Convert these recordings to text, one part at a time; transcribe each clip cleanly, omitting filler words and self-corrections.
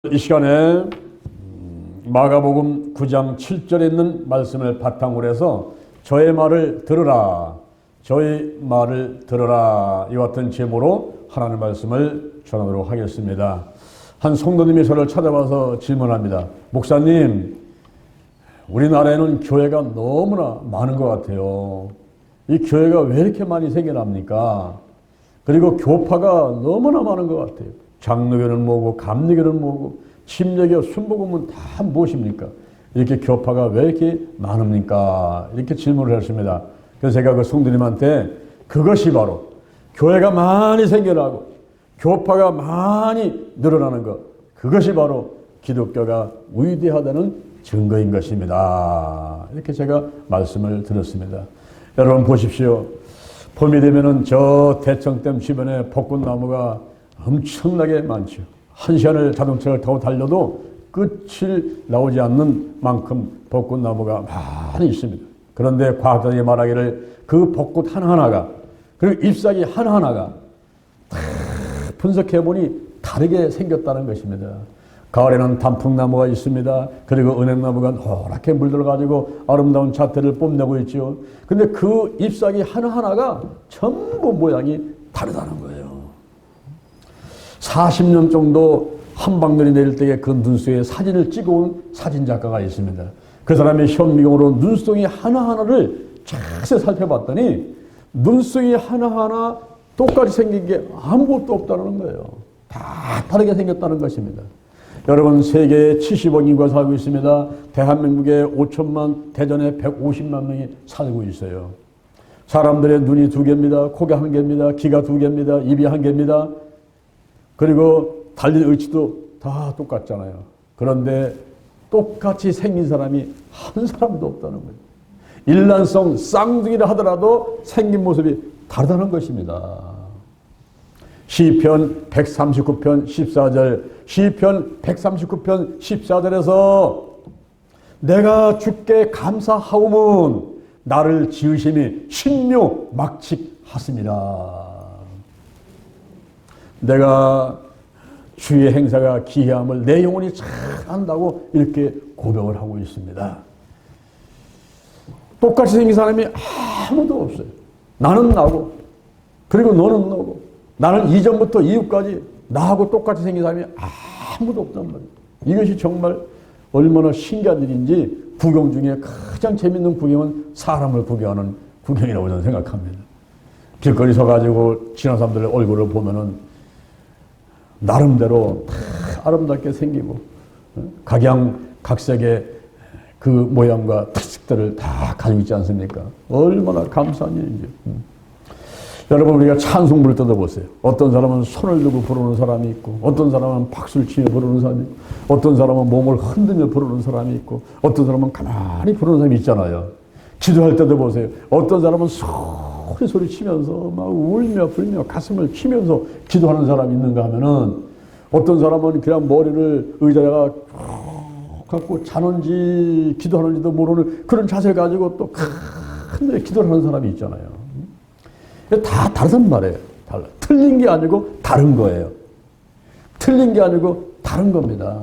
이 시간에 마가복음 9장 7절에 있는 말씀을 바탕으로 해서 저의 말을 들으라, 저의 말을 들으라, 이와 같은 제목으로 하나님의 말씀을 전하도록 하겠습니다. 한 성도님이 저를 찾아와서 질문합니다. 목사님, 우리나라에는 교회가 너무나 많은 것 같아요. 이 교회가 왜 이렇게 많이 생겨납니까? 그리고 교파가 너무나 많은 것 같아요. 장로교는 뭐고 감리교는 뭐고 침례교, 순복음은 다 무엇입니까? 이렇게 교파가 왜 이렇게 많습니까? 이렇게 질문을 했습니다. 그래서 제가 그 성도님한테 그것이 바로 교회가 많이 생겨나고 교파가 많이 늘어나는 것, 그것이 바로 기독교가 위대하다는 증거인 것입니다. 이렇게 제가 말씀을 드렸습니다. 여러분 보십시오. 봄이 되면은 저 대청댐 주변에 벚꽃나무가 엄청나게 많죠. 한 시간을 자동차를 타고 달려도 끝이 나오지 않는 만큼 벚꽃나무가 많이 있습니다. 그런데 과학자들이 말하기를 그 벚꽃 하나하나가, 그리고 잎사귀 하나하나가 다 분석해보니 다르게 생겼다는 것입니다. 가을에는 단풍나무가 있습니다. 그리고 은행나무가 노랗게 물들어가지고 아름다운 자태를 뽐내고 있죠. 근데 그 잎사귀 하나하나가 전부 모양이 다르다는 거예요. 40년 정도 한방눈이 내릴 때에 그 눈송이에 사진을 찍어온 사진작가가 있습니다. 그 사람의 현미경으로 눈송이 하나하나를 자세히 살펴봤더니 눈송이 하나하나 똑같이 생긴 게 아무것도 없다는 거예요. 다 다르게 생겼다는 것입니다. 여러분, 세계에 70억 인구가 살고 있습니다. 대한민국에 5천만, 대전에 150만 명이 살고 있어요. 사람들의 눈이 두 개입니다. 코가 한 개입니다. 귀가 두 개입니다. 입이 한 개입니다. 그리고 달린 의치도 다 똑같잖아요. 그런데 똑같이 생긴 사람이 한 사람도 없다는 거예요. 일란성 쌍둥이라 하더라도 생긴 모습이 다르다는 것입니다. 시편 139편 14절, 시편 139편 14절에서 내가 주께 감사하오문 나를 지으심이 신묘막측하습니다. 내가 주의 행사가 기이함을 내 영혼이 잘 안다고 이렇게 고백을 하고 있습니다. 똑같이 생긴 사람이 아무도 없어요. 나는 나고, 그리고 너는 너고, 나는 이전부터 이후까지 나하고 똑같이 생긴 사람이 아무도 없단 말이에요. 이것이 정말 얼마나 신기한 일인지 구경 중에 가장 재밌는 구경은 사람을 구경하는 구경이라고 저는 생각합니다. 길거리 서가지고 지난 사람들의 얼굴을 보면은 나름대로 다 아름답게 생기고 각양각색의 그 모양과 특색들을 다 가지고 있지 않습니까? 얼마나 감사한 일인지. 여러분, 우리가 찬송부를 뜯어보세요. 어떤 사람은 손을 들고 부르는 사람이 있고, 어떤 사람은 박수를 치며 부르는 사람이 있고, 어떤 사람은 몸을 흔들며 부르는 사람이 있고, 어떤 사람은 가만히 부르는 사람이 있잖아요. 기도할 때도 보세요. 어떤 사람은 소리 치면서 막 울며 불며 가슴을 치면서 기도하는 사람이 있는가 하면은, 어떤 사람은 그냥 머리를 의자에다가 갖고 자는지 기도하는지도 모르는 그런 자세를 가지고 또 큰 기도를 하는 사람이 있잖아요. 다 다르단 말이에요. 달라. 틀린 게 아니고 다른 거예요. 틀린 게 아니고 다른 겁니다.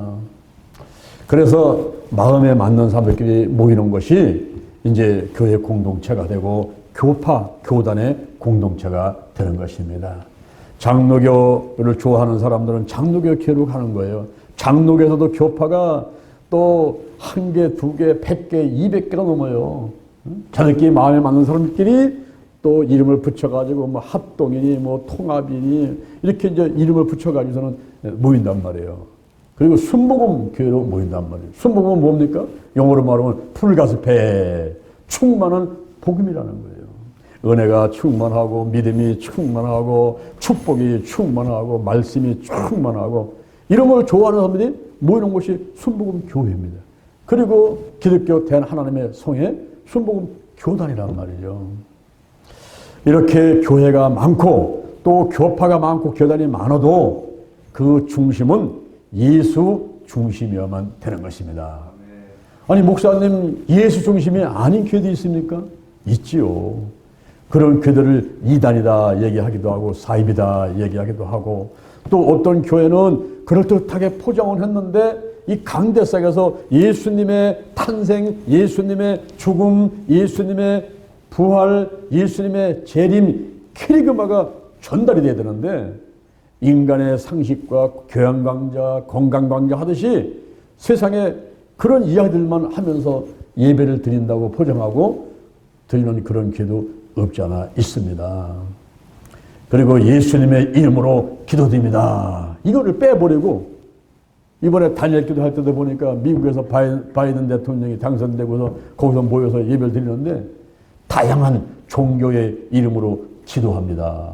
그래서 마음에 맞는 사람들끼리 모이는 것이 이제 교회 공동체가 되고 교파, 교단의 공동체가 되는 것입니다. 장로교를 좋아하는 사람들은 장로교 교회로 가는 거예요. 장로교에서도 교파가 또 1개, 2개, 100개, 200개가 넘어요. 자기끼리 마음에 맞는 사람들끼리 또 이름을 붙여가지고 뭐 합동이니 뭐 통합이니 이렇게 이제 이름을 붙여가지고서는 모인단 말이에요. 그리고 순복음 교회로 모인단 말이에요. 순복음은 뭡니까? 영어로 말하면 풀가스페, 충만한 복음이라는 거예요. 은혜가 충만하고 믿음이 충만하고 축복이 충만하고 말씀이 충만하고 이런 걸 좋아하는 사람들이 모이는 곳이 순복음 교회입니다. 그리고 기독교 대하나님의 성에 순복음 교단이란 말이죠. 이렇게 교회가 많고 또 교파가 많고 교단이 많아도 그 중심은 예수 중심이어야만 되는 것입니다. 아니, 목사님, 예수 중심이 아닌 교회도 있습니까? 있지요. 그런 교회들을 이단이다 얘기하기도 하고 사입이다 얘기하기도 하고 또 어떤 교회는 그럴듯하게 포장을 했는데 이 강대상에서 예수님의 탄생, 예수님의 죽음, 예수님의 부활, 예수님의 재림, 캐리그마가 전달이 돼야 되는데 인간의 상식과 교양 강좌, 건강 강좌 하듯이 세상에 그런 이야기들만 하면서 예배를 드린다고 포장하고 드리는 그런 교회도 없지 않아 있습니다. 그리고 예수님의 이름으로 기도드립니다. 이거를 빼버리고 이번에 단일 기도할 때도 보니까 미국에서 바이든 대통령이 당선되고서 거기서 모여서 예배를 드리는데 다양한 종교의 이름으로 기도합니다.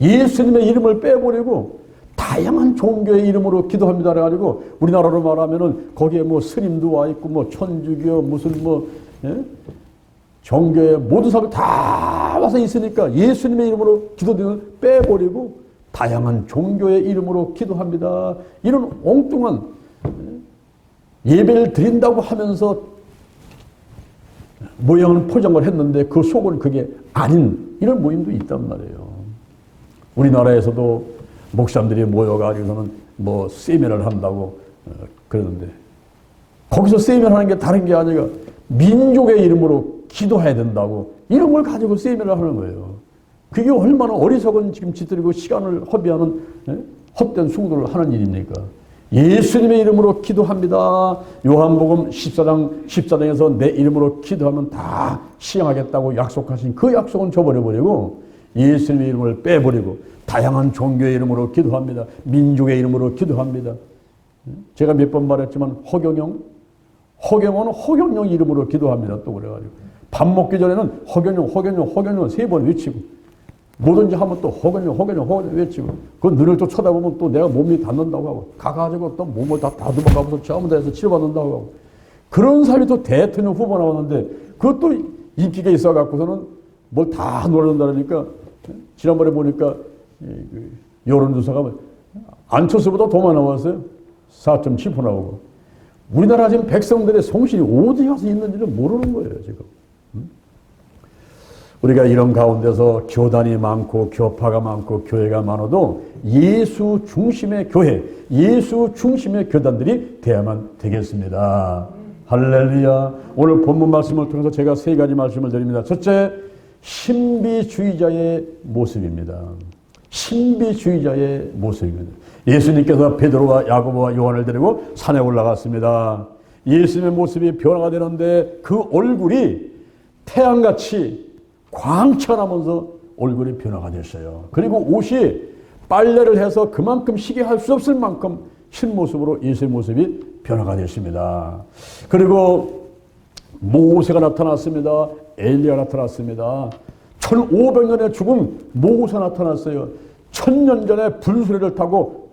예수님의 이름을 빼버리고 다양한 종교의 이름으로 기도합니다. 그래가지고 우리나라로 말하면은 거기에 뭐 스님도 와 있고 뭐 천주교 무슨 뭐 종교의 모든 사람이 다 와서 있으니까 예수님의 이름으로 기도드리는 빼버리고 다양한 종교의 이름으로 기도합니다. 이런 엉뚱한 예배를 드린다고 하면서 모양은 포장을 했는데 그 속은 그게 아닌 이런 모임도 있단 말이에요. 우리나라에서도 목사님들이 모여가지고서는 뭐 세미나를 한다고 그러는데 거기서 세미나를 하는 게 다른 게 아니라 민족의 이름으로 기도해야 된다고 이런 걸 가지고 세미나를 하는 거예요. 그게 얼마나 어리석은 지금 짓들이고 시간을 허비하는 헛된 수고를 하는 일입니까? 예수님의 이름으로 기도합니다. 요한복음 14장에서 내 이름으로 기도하면 다 시행하겠다고 약속하신 그 약속은 저버려버리고 예수님의 이름을 빼버리고 다양한 종교의 이름으로 기도합니다. 민족의 이름으로 기도합니다. 제가 몇 번 말했지만 허경영은 허경영 이름으로 기도합니다. 또 그래가지고 밥 먹기 전에는 허경영 3번 외치고 뭐든지 하면 또 허경영 외치고 그 눈을 또 쳐다보면 또 내가 몸이 닿는다고 하고 가가지고 또 몸을 다 다듬어가면서 처음부터 치료받는다고 하고 그런 사람이 또 대통령 후보 나왔는데 그것도 인기가 있어갖고서는 뭘 다 놀란다니까 지난번에 보니까 여론조사가 안철수보다 더 많이 나왔어요. 4.7% 나오고 우리나라 지금 백성들의 성실이 어디 가서 있는지를 모르는 거예요 지금. 우리가 이런 가운데서 교단이 많고 교파가 많고 교회가 많아도 예수 중심의 교회, 예수 중심의 교단들이 돼야만 되겠습니다. 할렐루야. 오늘 본문 말씀을 통해서 제가 3가지 말씀을 드립니다. 첫째, 신비주의자의 모습입니다. 신비주의자의 모습입니다. 예수님께서 베드로와 야고보와 요한을 데리고 산에 올라갔습니다. 예수님의 모습이 변화가 되는데 그 얼굴이 태양같이 광채나면서 얼굴이 변화가 됐어요. 그리고 옷이 빨래를 해서 그만큼 희게 할 수 없을 만큼 신 모습으로 예수의 모습이 변화가 됐습니다. 그리고 모세가 나타났습니다. 엘리야가 나타났습니다. 1500년의 죽은 모세가 나타났어요. 1000년 전에 불수레를 타고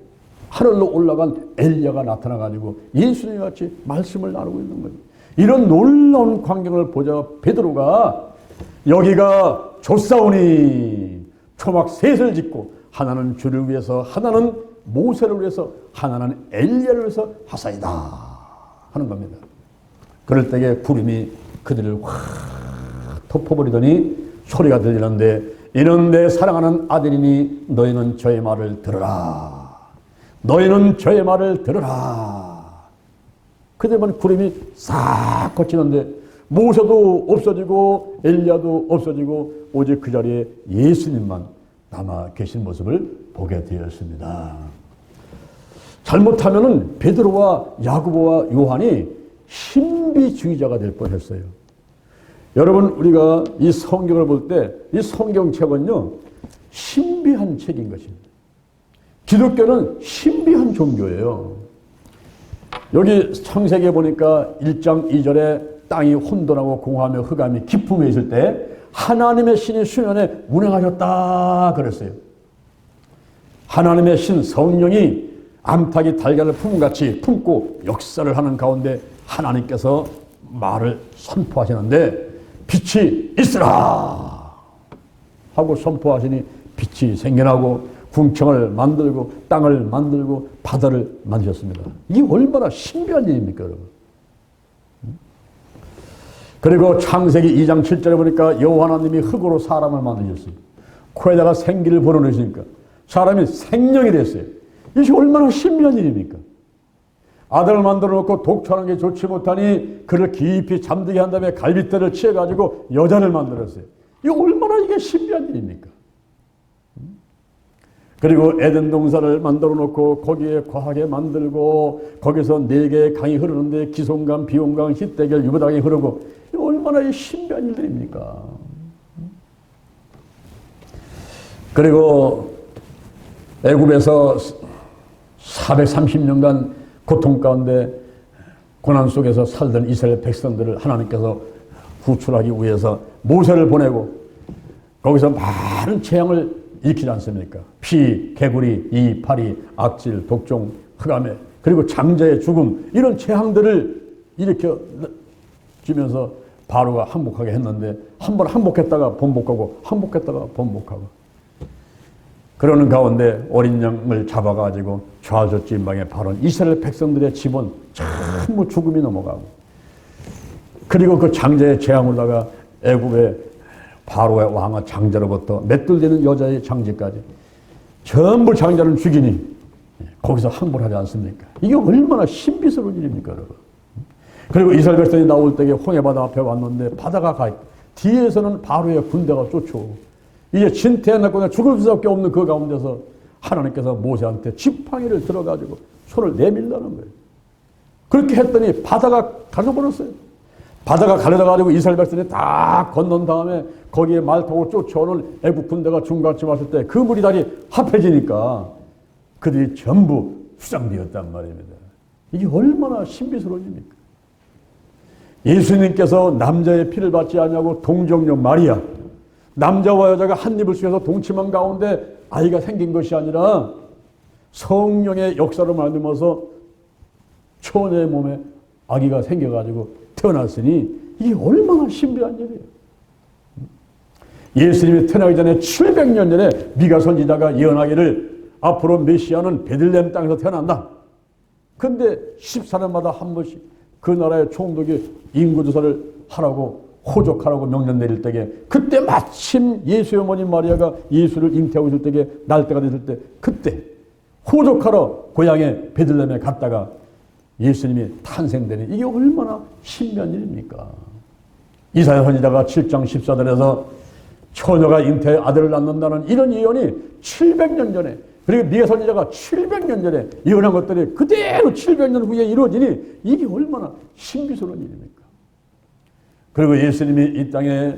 하늘로 올라간 엘리야가 나타나가지고 예수님 같이 말씀을 나누고 있는 거예요. 이런 놀라운 광경을 보자 베드로가 여기가 조사오니 초막 셋을 짓고 하나는 주를 위해서 하나는 모세를 위해서 하나는 엘리야를 위해서 하사이다 하는 겁니다. 그럴 때에 구름이 그들을 확 덮어버리더니 소리가 들리는데 이는 내 사랑하는 아들이니 너희는 저의 말을 들으라. 너희는 저의 말을 들으라. 그때만 구름이 싹 거치는데 모세도 없어지고 엘리야도 없어지고 오직 그 자리에 예수님만 남아 계신 모습을 보게 되었습니다. 잘못하면은 베드로와 야고보와 요한이 신비주의자가 될 뻔했어요. 여러분 우리가 이 성경을 볼 때 이 성경책은요 신비한 책인 것입니다. 기독교는 신비한 종교예요. 여기 창세기에 보니까 1장 2절에 땅이 혼돈하고 공허하며 흑암이 깊음에 있을 때 하나님의 신이 수면에 운행하셨다 그랬어요. 하나님의 신 성령이 암탉이 달걀을 품같이 품고 역사를 하는 가운데 하나님께서 말을 선포하시는데 빛이 있으라 하고 선포하시니 빛이 생겨나고 궁창을 만들고 땅을 만들고 바다를 만드셨습니다. 이게 얼마나 신비한 일입니까 여러분. 그리고 창세기 2장 7절에 보니까 여호와 하나님이 흙으로 사람을 만드셨어요. 코에다가 생기를 불어넣으시니까 사람이 생명이 됐어요. 이것이 얼마나 신비한 일입니까? 아들을 만들어 놓고 독초하는 게 좋지 못하니 그를 깊이 잠들게 한 다음에 갈빗대를 치어가지고 여자를 만들었어요. 이게 얼마나 이게 신비한 일입니까? 그리고 에덴 동산을 만들어 놓고 거기에 거하게 만들고 거기서 4개의 강이 흐르는데 기송강, 비온강, 히데겔, 유브강이 흐르고 이게 얼마나 신비한 일들입니까? 그리고 애굽에서 430년간 고통 가운데 고난 속에서 살던 이스라엘 백성들을 하나님께서 구출하기 위해서 모세를 보내고 거기서 많은 재앙을 일으키지 않습니까? 피, 개구리, 이, 파리, 악질, 독종, 흑암해 그리고 장자의 죽음 이런 재앙들을 일으켜 주면서 바로가 항복하게 했는데 한 번 항복했다가 번복하고 항복했다가 번복하고 그러는 가운데 어린 양을 잡아가지고 좌저진방에 바른 이스라엘 백성들의 집은 전부 죽음이 넘어가고 그리고 그 장자의 재앙으로다가 애굽의 바로의 왕의 장자로부터 맷돌되는 여자의 장지까지 전부 장자를 죽이니 거기서 항복하지 않습니까? 이게 얼마나 신비스러운 일입니까, 여러분? 그리고 이스라엘 백성이 나올 때에 홍해바다 앞에 왔는데 바다가 가 있고 뒤에서는 바로의 군대가 쫓아오고 이제 진퇴해놨거나 죽을 수밖에 없는 그 가운데서 하나님께서 모세한테 지팡이를 들어가지고 손을 내밀라는 거예요. 그렇게 했더니 바다가 가져버렸어요. 바다가 가려져가지고 이스라엘 백성이 다 건넌 다음에 거기에 말 타고 쫓아오는 애국 군대가 중간쯤 왔을 때 그 물이 다리 합해지니까 그들이 전부 수장되었단 말입니다. 이게 얼마나 신비스러운 일입니까? 예수님께서 남자의 피를 받지 않냐고 동정녀 마리아 남자와 여자가 한 입을 쑤여서 동침한 가운데 아이가 생긴 것이 아니라 성령의 역사로 말미암아서 처녀의 몸에 아기가 생겨가지고 태어났으니 이게 얼마나 신비한 일이에요. 예수님이 태어나기 전에 700년 전에 미가 선지자가 예언하기를 앞으로 메시아는 베들레헴 땅에서 태어난다. 그런데 14년마다 한 번씩 그 나라의 총독이 인구조사를 하라고 호족하라고 명령 내릴 때에 그때 마침 예수의 어머니 마리아가 예수를 잉태하고 있을 때에 날 때가 됐을 때 그때 호족하러 고향에 베들레헴에 갔다가 예수님이 탄생되는 이게 얼마나 신비한 일입니까? 이사야 선지자가 7장 14절에서 처녀가 잉태해 아들을 낳는다는 이런 예언이 700년 전에 그리고 미가 선지자가 700년 전에 예언한 것들이 그대로 700년 후에 이루어지니 이게 얼마나 신비스러운 일입니까? 그리고 예수님이 이 땅에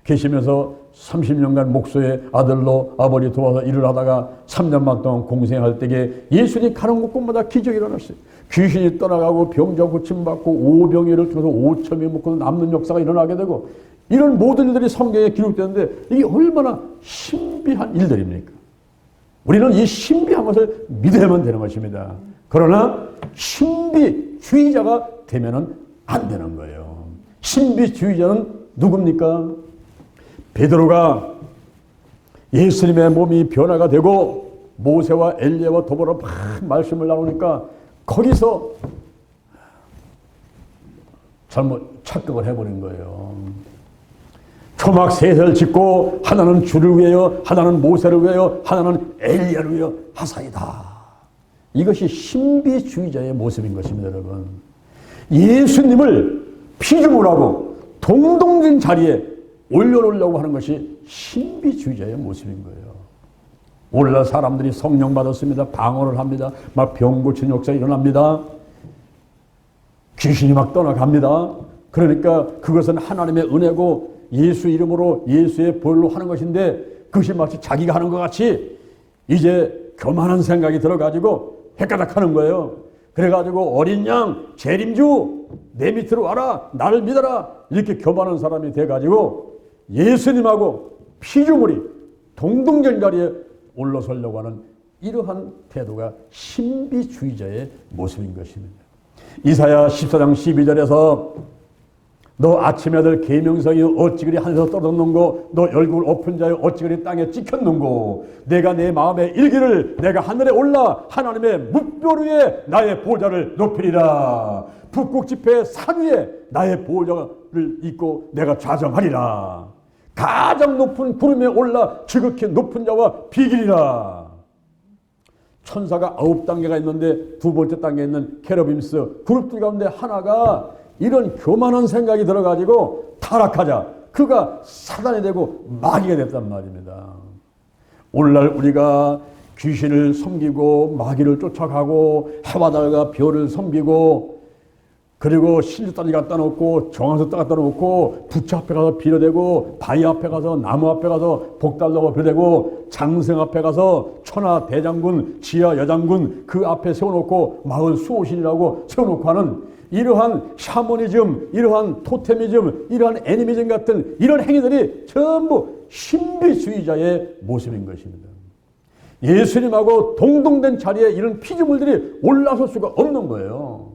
계시면서 30년간 목소의 아들로 아버지 도와서 일을 하다가 3년만 동안 공생할 때에 예수님이 가는 곳곳마다 기적이 일어났어요. 귀신이 떠나가고 병자 고침받고 오병이를 통해서 5천명이 먹고 남는 역사가 일어나게 되고 이런 모든 일들이 성경에 기록되는데 이게 얼마나 신비한 일들입니까? 우리는 이 신비한 것을 믿어야만 되는 것입니다. 그러나 신비주의자가 되면 안 되는 거예요. 신비주의자는 누굽니까? 베드로가 예수님의 몸이 변화가 되고 모세와 엘리야와 더불어 막 말씀을 나누니까 거기서 잘못 착각을 해버린 거예요. 초막 셋을 짓고 하나는 주를 위하여 하나는 모세를 위하여 하나는 엘리야를 위하여 하사이다. 이것이 신비주의자의 모습인 것입니다. 여러분, 예수님을 피조물하고 동동진 자리에 올려놓으려고 하는 것이 신비주의자의 모습인 거예요. 오늘날 사람들이 성령 받았습니다. 방언을 합니다. 막 병 고치는 역사 일어납니다. 귀신이 막 떠나갑니다. 그러니까 그것은 하나님의 은혜고 예수 이름으로 예수의 보혈로 하는 것인데 그것이 마치 자기가 하는 것 같이 이제 교만한 생각이 들어가지고 헷가닥하는 거예요. 그래가지고 어린 양 재림주 내 밑으로 와라 나를 믿어라 이렇게 교만한 사람이 돼가지고 예수님하고 피조물이 동등전 자리에 올라서려고 하는 이러한 태도가 신비주의자의 모습인 것입니다. 이사야 14장 12절에서 너 아침에 들 계명성이 어찌 그리 하늘에서 떨어졌는고 너 얼굴 엎은 자여 어찌 그리 땅에 찍혔는고 내가 내 마음에 일기를 내가 하늘에 올라 하나님의 뭇별 위에 나의 보좌를 높이리라 북극 지폐 산 위에 나의 보좌를 입고 내가 좌정하리라 가장 높은 구름에 올라 지극히 높은 자와 비기리라 천사가 9단계가 있는데 두 번째 단계에 있는 케르빔스 그룹들 가운데 하나가 이런 교만한 생각이 들어가지고 타락하자 그가 사단이 되고 마귀가 됐단 말입니다. 오늘날 우리가 귀신을 섬기고 마귀를 쫓아가고 해와 달과 별을 섬기고 그리고 신주단지 갖다 놓고 정한석 갖다 놓고 부처 앞에 가서 빌어대고 바위 앞에 가서 나무 앞에 가서 복달라고 빌어대고 장생 앞에 가서 천하 대장군 지하 여장군 그 앞에 세워놓고 마을 수호신이라고 세워놓고 하는 이러한 샤머니즘, 이러한 토테미즘, 이러한 애니미즘 같은 이런 행위들이 전부 신비주의자의 모습인 것입니다. 예수님하고 동등된 자리에 이런 피조물들이 올라설 수가 없는 거예요.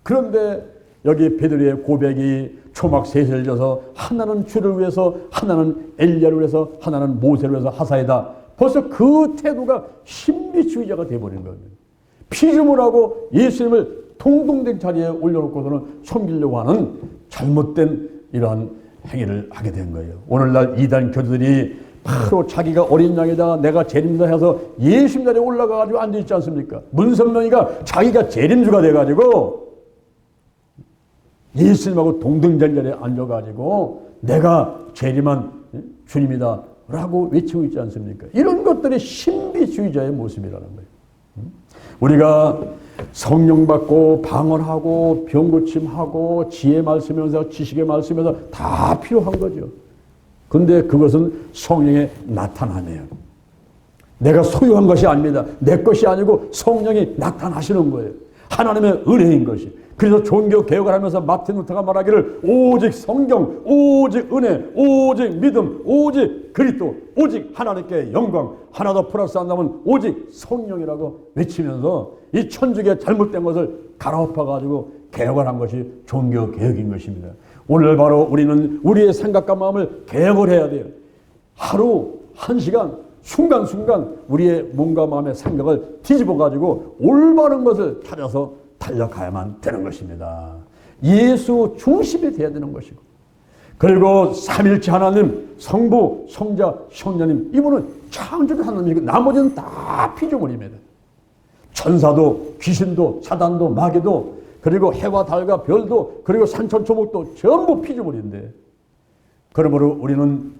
그런데 여기 베드로의 고백이 초막 셋을 져서 하나는 주를 위해서 하나는 엘리야를 위해서 하나는 모세를 위해서 하사이다. 벌써 그 태도가 신비주의자가 되어버린 겁니다. 피조물하고 예수님을 동등된 자리에 올려놓고서는 섬기려고 하는 잘못된 이러한 행위를 하게 된 거예요. 오늘날 이단 교도들이 바로 자기가 어린 양이다 내가 재림이다 해서 예수님 자리에 올라가가지고 앉아있지 않습니까? 문선명이가 자기가 재림주가 돼가지고 예수님하고 동등된 자리에 앉아가지고 내가 재림한 주님이다 라고 외치고 있지 않습니까? 이런 것들이 신비주의자의 모습이라는 거예요. 우리가 성령 받고 방언하고 병고침하고 지혜 말씀하면서 지식의 말씀에서 다 필요한 거죠. 근데 그것은 성령의 나타남이에요. 내가 소유한 것이 아닙니다. 내 것이 아니고 성령이 나타나시는 거예요. 하나님의 은혜인 것이. 그래서 종교 개혁을 하면서 마틴 루터가 말하기를 오직 성경, 오직 은혜, 오직 믿음, 오직 그리스도, 오직 하나님께 영광, 하나 더 플러스 한다면 오직 성령이라고 외치면서 이 천주교의 잘못된 것을 갈아엎어가지고 개혁을 한 것이 종교 개혁인 것입니다. 오늘 바로 우리는 우리의 생각과 마음을 개혁을 해야 돼요. 하루, 한 시간, 순간순간 우리의 몸과 마음의 생각을 뒤집어가지고 올바른 것을 찾아서 달려가야만 되는 것입니다. 예수 중심이 되어야 되는 것이고 그리고 삼일체 하나님, 성부, 성자, 성령님 이분은 창조주 하나님이고 나머지는 다 피조물입니다. 천사도 귀신도 사단도 마귀도 그리고 해와 달과 별도 그리고 산천초목도 전부 피조물인데 그러므로 우리는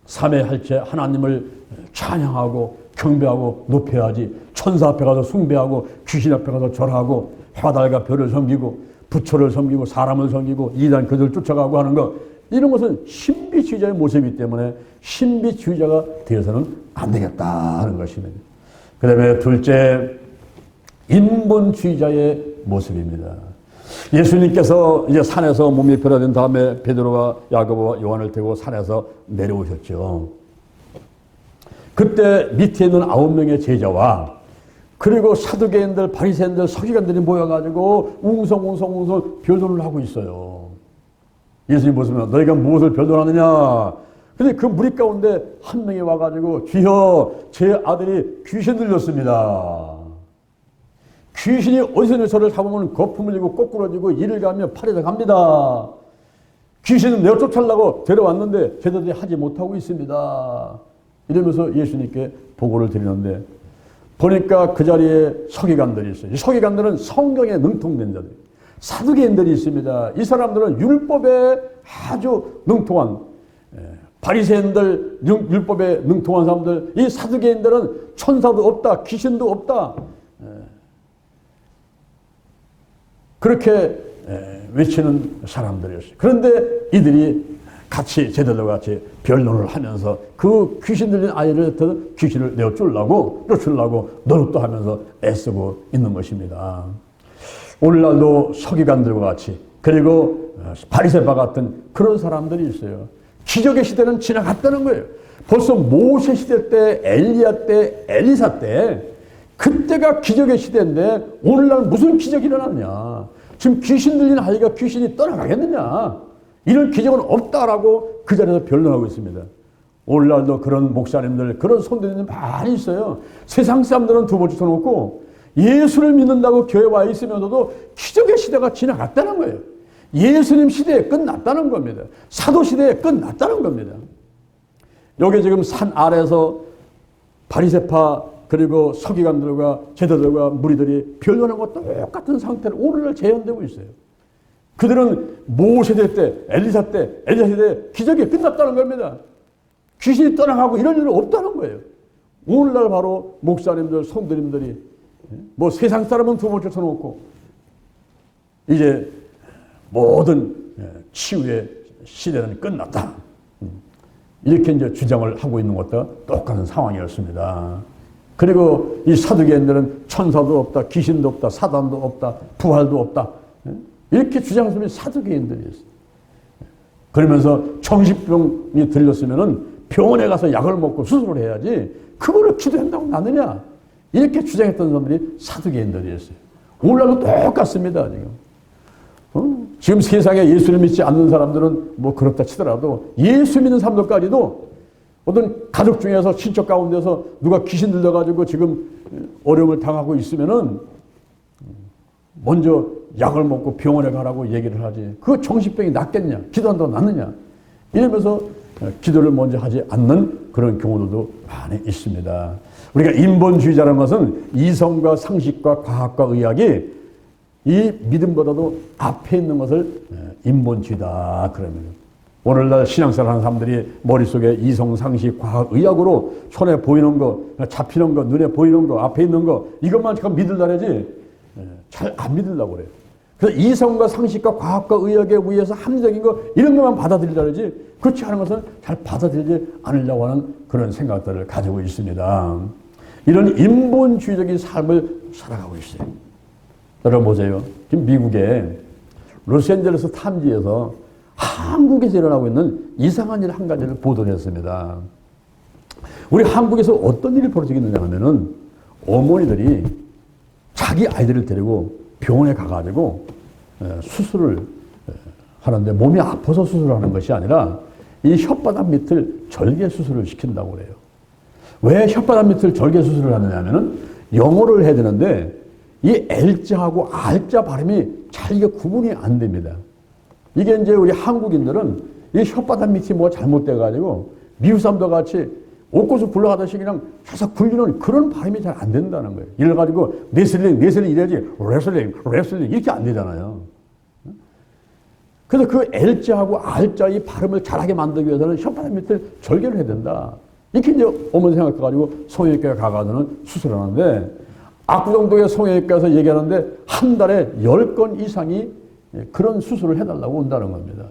삼위일체 하나님을 찬양하고 경배하고 높여야지 천사 앞에 가서 숭배하고 귀신 앞에 가서 절하고 해와 달과 별을 섬기고 부처를 섬기고 사람을 섬기고 이단 그들을 쫓아가고 하는 것 이런 것은 신비주의자의 모습이기 때문에 신비주의자가 되어서는 안 되겠다 하는 것입니다. 그 다음에 둘째 인본주의자의 모습입니다. 예수님께서 이제 산에서 몸이 변화된 다음에 베드로와 야고보와 요한을 태우고 산에서 내려오셨죠. 그때 밑에 있는 9명의 제자와 그리고 사두개인들, 바리새인들, 서기관들이 모여가지고 웅성웅성 변론을 하고 있어요. 예수님 보시면 너희가 무엇을 변론하느냐? 근데 그 무리 가운데 한 명이 와가지고 주여 제 아들이 귀신 들렸습니다. 귀신이 어디서 저를 잡으면 거품 흘리고 꼬꾸라지고 이를 가며 팔에서 갑니다. 귀신은 내가 쫓아려고 데려왔는데 제자들이 하지 못하고 있습니다. 이러면서 예수님께 보고를 드리는데 보니까 그 자리에 서기관들이 있어요. 이 서기관들은 성경에 능통된 자들. 사두개인들이 있습니다. 이 사람들은 율법에 아주 능통한 바리새인들 율법에 능통한 사람들. 이 사두개인들은 천사도 없다. 귀신도 없다. 그렇게 외치는 사람들이었어요. 그런데 이들이 같이 제자들과 같이 변론을 하면서 그 귀신 들린 아이를 귀신을 내어 쫓으려고 노력도 하면서 애쓰고 있는 것입니다. 오늘날도 서기관들과 같이 그리고 바리새파 같은 그런 사람들이 있어요. 기적의 시대는 지나갔다는 거예요. 벌써 모세 시대 때, 엘리야 때, 엘리사 때 그때가 기적의 시대인데 오늘날 무슨 기적이 일어났냐. 지금 귀신 들린 아이가 귀신이 떠나가겠느냐. 이런 기적은 없다라고 그 자리에서 변론하고 있습니다. 오늘날도 그런 목사님들, 그런 손들이 많이 있어요. 세상 사람들은 두 번째 쳐놓고 예수를 믿는다고 교회 와 있으면서도 기적의 시대가 지나갔다는 거예요. 예수님 시대에 끝났다는 겁니다. 사도 시대에 끝났다는 겁니다. 여기 지금 산 아래에서 바리새파 그리고 서기관들과 제자들과 무리들이 변론하고 똑같은 상태로 오늘날 재현되고 있어요. 그들은 모세대 때, 엘리사 때, 엘리야 시대 기적이 끝났다는 겁니다. 귀신이 떠나가고 이런 일은 없다는 거예요. 오늘날 바로 목사님들, 성도님들이 뭐 세상 사람은 두번 쫓아놓고 이제 모든 치유의 시대는 끝났다. 이렇게 이제 주장을 하고 있는 것과 똑같은 상황이었습니다. 그리고 이 사두개인들은 천사도 없다, 귀신도 없다, 사단도 없다, 부활도 없다. 이렇게 주장하는 사두개인들이었어요. 그러면서 정신병이 들렸으면은 병원에 가서 약을 먹고 수술을 해야지 그거를 기도한다고 나느냐. 이렇게 주장했던 사람들이 사두개인들이었어요. 오늘날도 똑같습니다. 지금 세상에 예수를 믿지 않는 사람들은 뭐 그렇다 치더라도 예수 믿는 사람들까지도 어떤 가족 중에서 친척 가운데서 누가 귀신 들려가지고 지금 어려움을 당하고 있으면은 먼저 약을 먹고 병원에 가라고 얘기를 하지. 그 정신병이 낫겠냐? 기도한다고 낫느냐? 이러면서 기도를 먼저 하지 않는 그런 경우도 많이 있습니다. 우리가 인본주의자라는 것은 이성과 상식과 과학과 의학이 이 믿음보다도 앞에 있는 것을 인본주의다 그러면 오늘날 신앙생활 하는 사람들이 머릿속에 이성, 상식, 과학, 의학으로 손에 보이는 거, 잡히는 거, 눈에 보이는 거, 앞에 있는 거 이것만 참 믿으려지 잘 안 믿으려고 그래요. 그래서 이성과 상식과 과학과 의학에 의해서 합리적인 거 이런 것만 받아들이려지 그렇지 않은 것은 잘 받아들이지 않으려고 하는 그런 생각들을 가지고 있습니다. 이런 인본주의적인 삶을 살아가고 있어요. 여러분 보세요. 지금 미국의 로스앤젤레스 탐지에서 한국에서 일어나고 있는 이상한 일 한 가지를 보도를 했습니다. 우리 한국에서 어떤 일이 벌어지고 있느냐 하면은 어머니들이 자기 아이들을 데리고 병원에 가가지고 수술을 하는데 몸이 아파서 수술하는 것이 아니라 이 혓바닥 밑을 절개 수술을 시킨다고 그래요. 왜 혓바닥 밑을 절개 수술을 하느냐 하면은 영어를 해야 되는데 이 L자하고 R자 발음이 잘 이게 구분이 안 됩니다. 이게 이제 우리 한국인들은 이 혓바닥 밑이 뭐가 잘못돼가지고 미국 사람들 같이 옷고수 굴러가듯이 그냥 계속 굴리는 그런 발음이 잘 안 된다는 거예요. 이래가지고 레슬링 이래야지 레슬링 이렇게 안 되잖아요. 그래서 그 L자하고 R자 이 발음을 잘하게 만들기 위해서는 혓바닥 밑을 절개를 해야 된다. 이렇게 이제 어머니 생각해가지고 성형외과에 가가지고는 수술을 하는데 압구정동의 성형외과에서 얘기하는데 한 달에 10건 이상이 그런 수술을 해달라고 온다는 겁니다.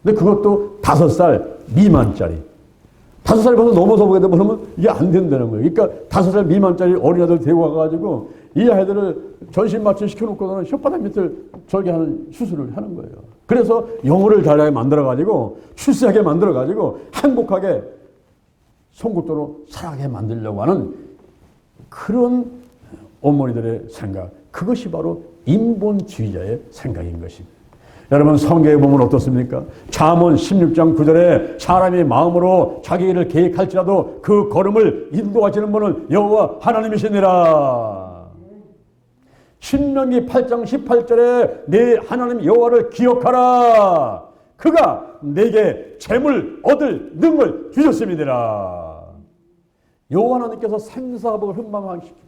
근데 그것도 5살 미만짜리. 5살이 벌써 넘어서 보게 되면 이게 안 된다는 거예요. 그러니까 5살 미만짜리 어린아이들 데리고 와가지고 이 아이들을 전신 마취 시켜놓고는 혓바닥 밑을 절개하는 수술을 하는 거예요. 그래서 영어를 잘하게 만들어가지고 출세하게 만들어가지고 행복하게 송곳도로 살아가게 만들려고 하는 그런 어머니들의 생각, 그것이 바로 인본주의자의 생각인 것입니다. 여러분 성경에 보면 어떻습니까? 잠언 16장 9절에 사람이 마음으로 자기 일을 계획할지라도 그 걸음을 인도하시는 분은 여호와 하나님이시니라. 신명기 8장 18절에 내 하나님 여호와를 기억하라. 그가 내게 재물 얻을 능을 주셨음이니라. 여호와 하나님께서 생사복을 흥망하시고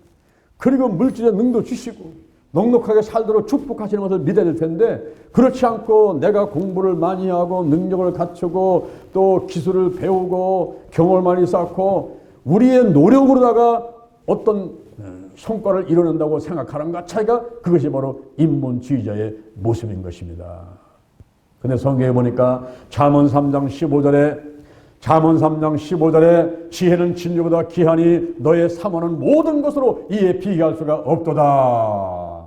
그리고 물질의 능도 주시고 넉넉하게 살도록 축복하시는 것을 믿어야 될 텐데 그렇지 않고 내가 공부를 많이 하고 능력을 갖추고 또 기술을 배우고 경험을 많이 쌓고 우리의 노력으로다가 어떤 성과를 이뤄낸다고 생각하는 것 자체가 그것이 바로 인본주의자의 모습인 것입니다. 근데 성경에 보니까 잠언 3장 15절에 지혜는 진주보다 귀하니 너의 사모는 모든 것으로 이에 비교할 수가 없도다.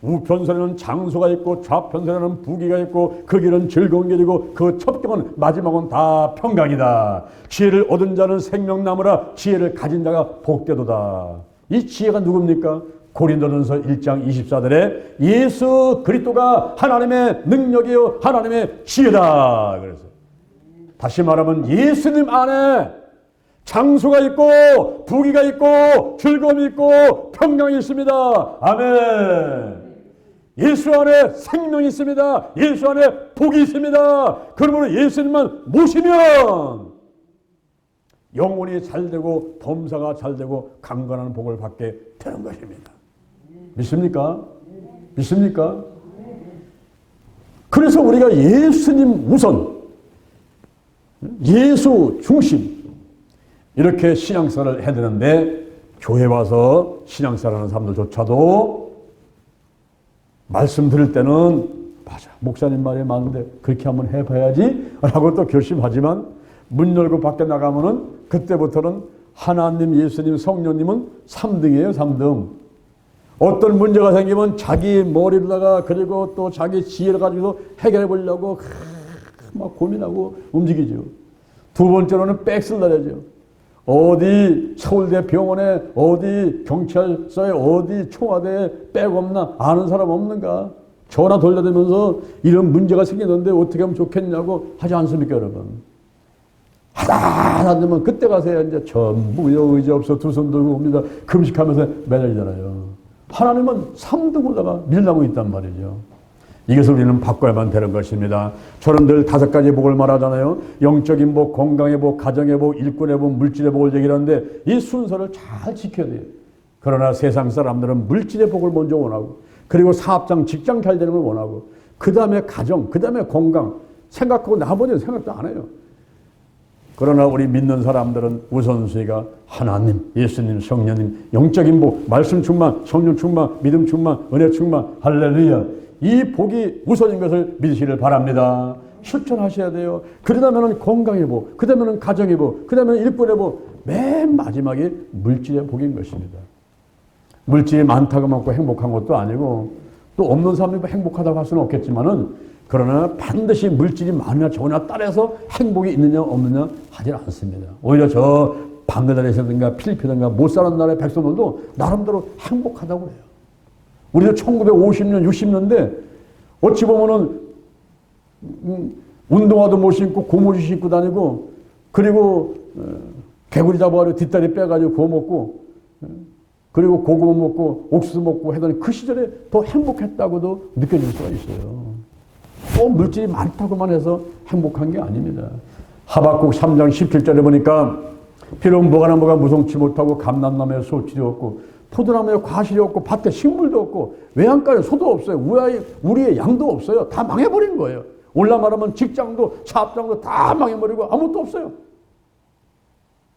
우편선에는 장소가 있고 좌편선에는 부귀가 있고 그 길은 즐거운 길이고 그 첩경은 마지막은 다 평강이다. 지혜를 얻은 자는 생명 나무라 지혜를 가진 자가 복되도다. 이 지혜가 누굽니까? 고린도전서 1장 24절에 예수 그리스도가 하나님의 능력이요 하나님의 지혜다. 그래서 다시 말하면 예수님 안에 장소가 있고 부귀가 있고 즐거움이 있고 평강이 있습니다. 아멘. 예수 안에 생명이 있습니다. 예수 안에 복이 있습니다. 그러므로 예수님만 모시면 영혼이 잘되고 범사가 잘되고 강건한 복을 받게 되는 것입니다. 믿습니까? 믿습니까? 그래서 우리가 예수님 우선, 예수 중심 이렇게 신앙생활을 해야 되는데 교회 와서 신앙생활하는 사람들조차도 말씀 들을 때는 맞아, 목사님 말이 많은데 그렇게 한번 해봐야지 라고 또 결심하지만 문 열고 밖에 나가면은 그때부터는 하나님, 예수님, 성령님은 3등이에요. 3등. 어떤 문제가 생기면 자기 머리로다가 그리고 또 자기 지혜를 가지고 해결해 보려고 막 고민하고 움직이죠. 두 번째로는 백을 날려죠. 어디 서울대 병원에 어디 경찰서에 어디 청와대에 백 없나 아는 사람 없는가 전화 돌려대면서 이런 문제가 생겼는데 어떻게 하면 좋겠냐고 하지 않습니까 여러분. 하다 되면 그때 가서야 이제 전부 의지 없어 두 손 들고 옵니다. 금식하면서 매달리잖아요. 하나님은 3등으로다가 밀라고 있단 말이죠. 이것을 우리는 바꿔야만 되는 것입니다. 저는 늘 5가지 복을 말하잖아요. 영적인 복, 건강의 복, 가정의 복, 일꾼의 복, 물질의 복을 얘기를 하는데 이 순서를 잘 지켜야 돼요. 그러나 세상 사람들은 물질의 복을 먼저 원하고 그리고 사업장, 직장 잘 되는 걸 원하고 그 다음에 가정, 그 다음에 건강 생각하고 나머지는 생각도 안 해요. 그러나 우리 믿는 사람들은 우선순위가 하나님, 예수님, 성령님, 영적인 복, 말씀 충만, 성령 충만, 믿음 충만, 은혜 충만, 할렐루야. 이 복이 우선인 것을 믿으시길 바랍니다. 실천하셔야 돼요. 그러다면 건강의 복, 그 다음에는 가정의 복, 그 다음에 일꾼의 복, 맨 마지막에 물질의 복인 것입니다. 물질이 많다고 많고 행복한 것도 아니고 또 없는 사람이 행복하다고 할 수는 없겠지만은 그러나 반드시 물질이 많으냐 적으냐 따라서 행복이 있느냐 없느냐 하지 않습니다. 오히려 저 방글라데시든가 필리핀이든가 못 사는 나라의 백성들도 나름대로 행복하다고 해요. 우리도 1950년, 60년대 어찌 보면은 운동화도 못 신고 고무줄 신고 다니고 그리고 개구리 잡아가지고 뒷다리 빼가지고 구워 먹고 그리고 고구마 먹고 옥수수 먹고 하더니 그 시절에 더 행복했다고도 느껴질 수가 있어요. 꼭 물질이 많다고만 해서 행복한 게 아닙니다. 하박국 3장 17절에 보니까 비록 뭐가 무성치 못하고 감람나무에 소출이 없고 포도나무에 과실이 없고 밭에 식물도 없고 외양간에 소도 없어요. 우리의 양도 없어요. 다 망해버린 거예요. 올라 말하면 직장도 사업장도 다 망해버리고 아무것도 없어요.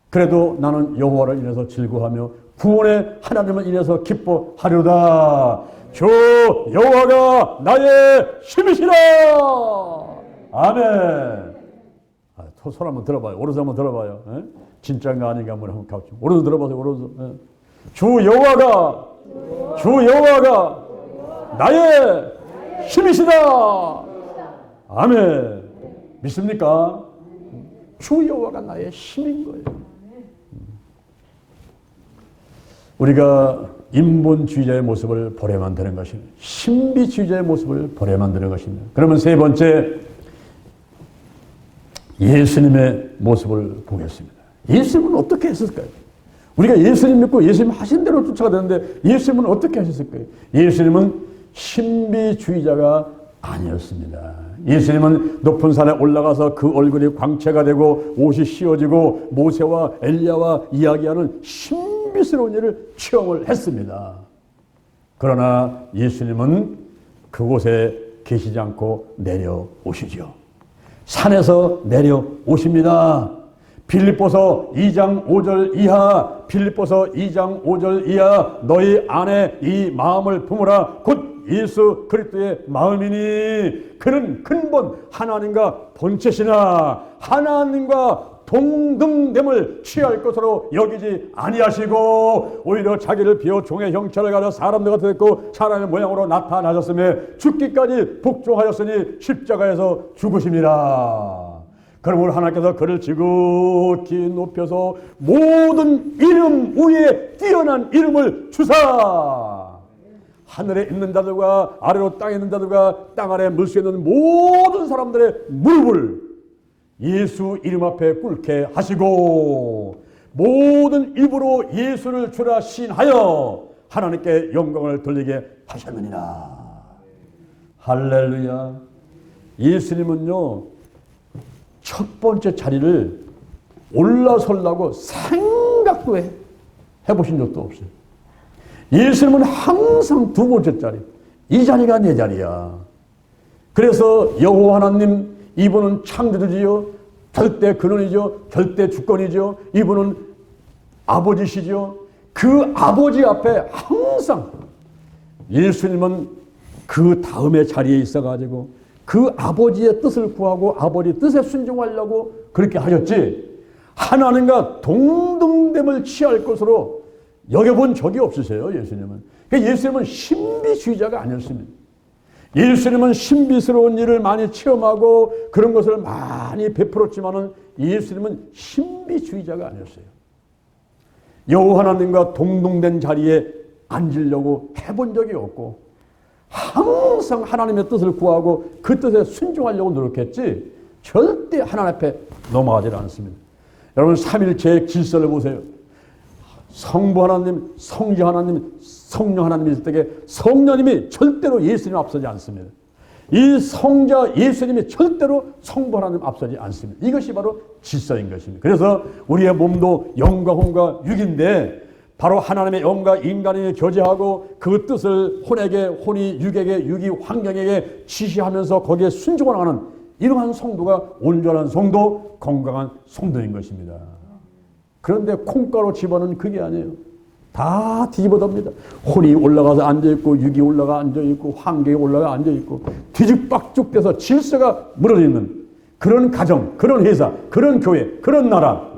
그래도 나는 여호와를 인해서 즐거워하며 구원의 하나님을 인해서 기뻐하려다. 주 여호와가 나의 힘이시라. 아멘. 손 한번 들어봐요. 오른손 한번 들어봐요. 에? 진짜인가 아닌가 한번 가보죠. 오른손 들어보세요. 오른손. 에. 주 여호와가 나의 힘이시다. 아멘. 믿습니까? 주 여호와가 나의 힘인 거예요. 우리가 인본주의자의 모습을 버려야만 되는 것입니다. 신비주의자의 모습을 버려야만 되는 것입니다. 그러면 세 번째, 예수님의 모습을 보겠습니다. 예수님은 어떻게 했을까요? 우리가 예수님 믿고 예수님 하신 대로 쫓아가는데 예수님은 어떻게 하셨을까요? 예수님은 신비주의자가 아니었습니다. 예수님은 높은 산에 올라가서 그 얼굴이 광채가 되고 옷이 씌워지고 모세와 엘리야와 이야기하는 신비스러운 일을 체험을 했습니다. 그러나 예수님은 그곳에 계시지 않고 내려오시죠. 산에서 내려오십니다. 빌립보서 2장 5절 이하, 빌립보서 2장 5절 이하, 너희 안에 이 마음을 품으라. 곧 예수 그리스도의 마음이니 그는 근본 하나님과 본체시나 하나님과 동등됨을 취할 것으로 여기지 아니하시고 오히려 자기를 비워 종의 형체를 가져 사람들 같이 됐고 사람의 모양으로 나타나셨으며 죽기까지 복종하였으니 십자가에서 죽으심이라. 그러므로 하나님께서 그를 지극히 높여서 모든 이름 위에 뛰어난 이름을 주사 하늘에 있는 자들과 아래로 땅에 있는 자들과 땅 아래 물속에 있는 모든 사람들의 무릎을 예수 이름 앞에 꿇게 하시고 모든 입으로 예수를 주라 시인하여 하나님께 영광을 돌리게 하셨느니라. 할렐루야. 예수님은요 첫 번째 자리를 올라서려고 생각도 해보신 적도 없어요. 예수님은 항상 두 번째 자리, 이 자리가 내 자리야. 그래서 여호와 하나님, 이분은 창조주지요, 절대 근원이죠, 절대 주권이죠, 이분은 아버지시죠. 그 아버지 앞에 항상 예수님은 그 다음의 자리에 있어가지고 그 아버지의 뜻을 구하고 아버지 뜻에 순종하려고 그렇게 하셨지, 하나님과 동등됨을 취할 것으로 여겨본 적이 없으세요. 예수님은. 그러니까 예수님은 신비주의자가 아니었습니다. 예수님은 신비스러운 일을 많이 체험하고 그런 것을 많이 베풀었지만은 예수님은 신비주의자가 아니었어요. 여호와 하나님과 동등된 자리에 앉으려고 해본 적이 없고 항상 하나님의 뜻을 구하고 그 뜻에 순종하려고 노력했지 절대 하나님 앞에 넘어가지 않습니다. 여러분, 삼일체의 질서를 보세요. 성부 하나님, 성자 하나님, 성령 하나님이 있을 때에 성령님이 절대로 예수님 앞서지 않습니다. 이 성자 예수님이 절대로 성부 하나님 앞서지 않습니다. 이것이 바로 질서인 것입니다. 그래서 우리의 몸도 영과 혼과 육인데 바로 하나님의 영과 인간이 교제하고 그 뜻을 혼에게 혼이, 육에게 육이, 환경에게 지시하면서 거기에 순종하는 이러한 성도가 온전한 성도, 건강한 성도인 것입니다. 그런데 콩가루 집어는 그게 아니에요. 다 뒤집어답니다. 혼이 올라가서 앉아있고 육이 올라가 앉아있고 환경이 올라가 앉아있고 뒤죽박죽돼서 질서가 무너지는 그런 가정, 그런 회사, 그런 교회, 그런 나라,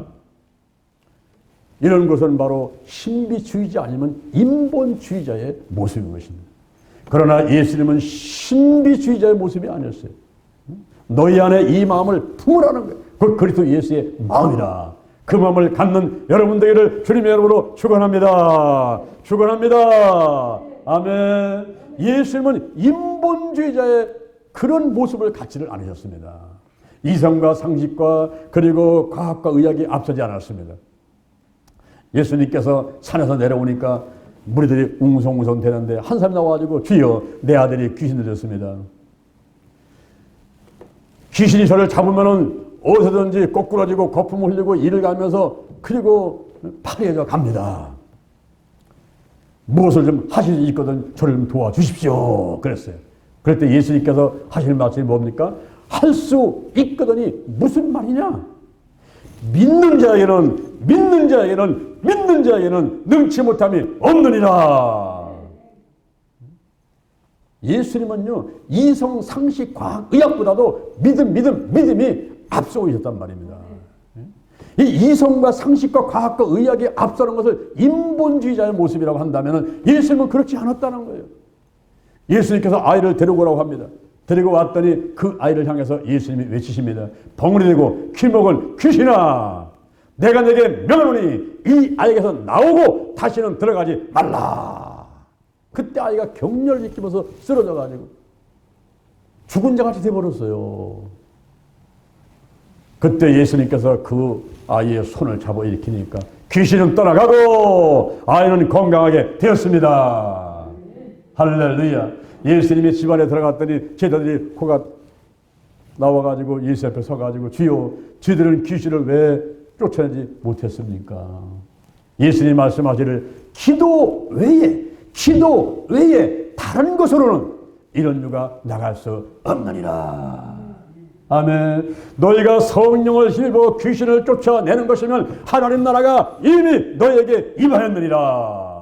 이런 것은 바로 신비주의자 아니면 인본주의자의 모습인 것입니다. 그러나 예수님은 신비주의자의 모습이 아니었어요. 너희 안에 이 마음을 품으라는 거예요. 그 그리스도 예수의 마음이라. 그 마음을 갖는 여러분 되기를 주님의 이름으로 축원합니다. 축원합니다. 아멘. 예수님은 인본주의자의 그런 모습을 갖지를 않으셨습니다. 이성과 상식과 그리고 과학과 의학이 앞서지 않았습니다. 예수님께서 산에서 내려오니까 무리들이 웅성웅성 되는데 한 사람이 나와가지고 주여, 내 아들이 귀신 들렸습니다. 귀신이 저를 잡으면은 어디서든지 거꾸러지고 거품 흘리고 이를 가면서 그리고 파리해져 갑니다. 무엇을 좀 하실 수 있거든 저를 좀 도와주십시오. 그랬어요. 그럴 때 예수님께서 하실 말씀이 뭡니까? 할 수 있거든이 무슨 말이냐? 믿는 자에게는 능치 못함이 없느니라. 예수님은요, 이성, 상식, 과학, 의학보다도 믿음이 앞서고 있었단 말입니다. 이 이성과 상식과 과학과 의학이 앞서는 것을 인본주의자의 모습이라고 한다면 예수님은 그렇지 않았다는 거예요. 예수님께서 아이를 데리고 오라고 합니다. 데리고 왔더니 그 아이를 향해서 예수님이 외치십니다. 벙어리 되고 귀먹은 귀신아, 내가 내게 명하노니 이 아이에게서 나오고 다시는 들어가지 말라. 그때 아이가 경련을 일으키면서 쓰러져가지고 죽은 자같이 되어버렸어요. 그때 예수님께서 그 아이의 손을 잡아 일으키니까 귀신은 떠나가고 아이는 건강하게 되었습니다. 할렐루야. 예수님이 집안에 들어갔더니 제자들이 코가 나와가지고 예수 앞에 서가지고 주여, 저희들은 귀신을 왜 쫓아내지 못했습니까? 예수님 말씀하시기를 기도 외에 다른 것으로는 이런 유가 나갈 수 없느니라. 아멘. 너희가 성령을 힘입어 귀신을 쫓아내는 것이면 하나님 나라가 이미 너희에게 임하였느니라.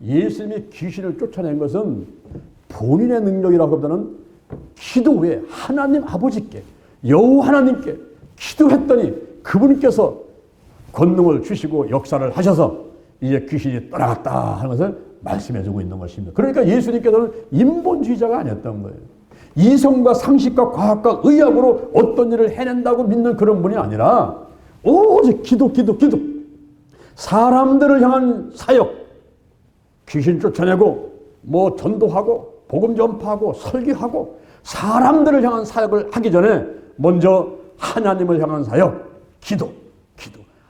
예수님이 귀신을 쫓아낸 것은 본인의 능력이라기보다는 기도 외에 하나님 아버지께, 여호와 하나님께 기도했더니 그분께서 권능을 주시고 역사를 하셔서 이제 귀신이 떠나갔다 하는 것을 말씀해주고 있는 것입니다. 그러니까 예수님께서는 인본주의자가 아니었던 거예요. 이성과 상식과 과학과 의학으로 어떤 일을 해낸다고 믿는 그런 분이 아니라 오직 기도. 사람들을 향한 사역, 귀신 쫓아내고 뭐 전도하고 복음 전파하고 설교하고 사람들을 향한 사역을 하기 전에 먼저 하나님을 향한 사역, 기도.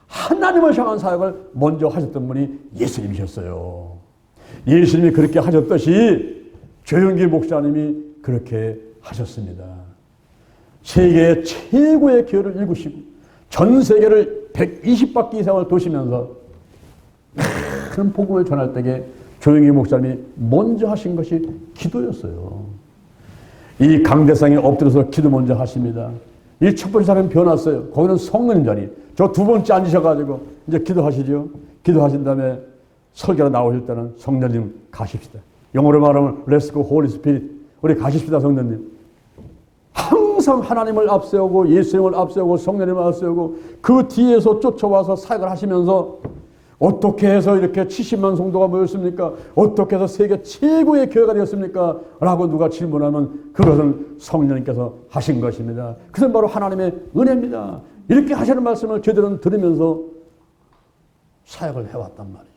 하나님을 향한 사역을 먼저 하셨던 분이 예수님이셨어요. 예수님이 그렇게 하셨듯이 조영기 목사님이 그렇게 하셨습니다. 세계의 최고의 교회를 일구시고 전 세계를 120바퀴 이상을 도시면서 큰 복음을 전할 때에 조영기 목사님이 먼저 하신 것이 기도였어요. 이 강대상에 엎드려서 기도 먼저 하십니다. 이 첫 번째 사람이 변했어요. 거기는 성령 자리. 저 두 번째 앉으셔가지고 이제 기도하시죠. 기도하신 다음에 설교로 나오실 때는 성령님 가십시다. 영어로 말하면 Let's go Holy Spirit. 우리 가십시다 성령님. 항상 하나님을 앞세우고 예수님을 앞세우고 성령님을 앞세우고 그 뒤에서 쫓아와서 사역을 하시면서 어떻게 해서 이렇게 70만 성도가 모였습니까? 어떻게 해서 세계 최고의 교회가 되었습니까? 라고 누가 질문하면 그것은 성령님께서 하신 것입니다. 그것은 바로 하나님의 은혜입니다. 이렇게 하시는 말씀을 저희들은 들으면서 사역을 해왔단 말이에요.